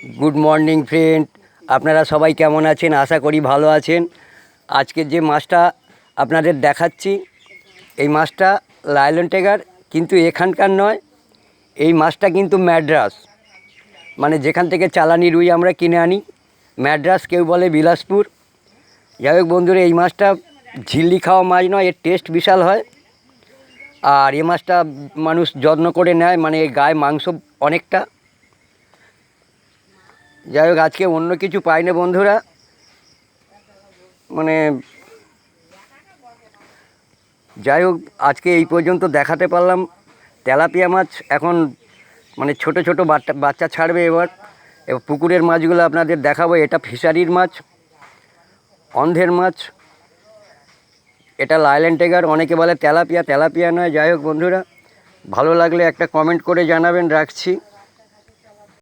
Good morning friend. আপনারা সবাই কেমন আছেন? আশা করি ভালো আছেন। আজকে যে মাছটা আপনাদের দেখাচ্ছি এই মাছটা লায়লন টাইগার, কিন্তু এখানকার নয়। এই মাছটা কিন্তু ম্যাড্রাস, মানে যেখান থেকে চালানি রুই আমরা কিনে আনি। ম্যাড্রাস কেউ বলে বিলাসপুর। যাই হোক বন্ধুরা, এই মাছটা ঝিল্লি খাওয়া মাছ নয়, এর টেস্ট বিশাল হয়। আর এই মাছটা মানুষ যত্ন করে নেয়, মানে এর গায়ে মাংস অনেকটা। যাই হোক, আজকে অন্য কিছু পাই না বন্ধুরা, মানে যাই হোক আজকে এই পর্যন্ত দেখাতে পারলাম। তেলাপিয়া মাছ এখন মানে ছোট ছোট বাচ্চা ছাড়বে। এবার পুকুরের মাছগুলো আপনাদের দেখাবো। এটা ফিশারির মাছ, অন্ধের মাছ। এটা লায়লন টাইগার, অনেকে বলে তেলাপিয়া, তেলাপিয়া নয়। যাই হোক বন্ধুরা, ভালো লাগলে একটা কমেন্ট করে জানাবেন। রাখছি।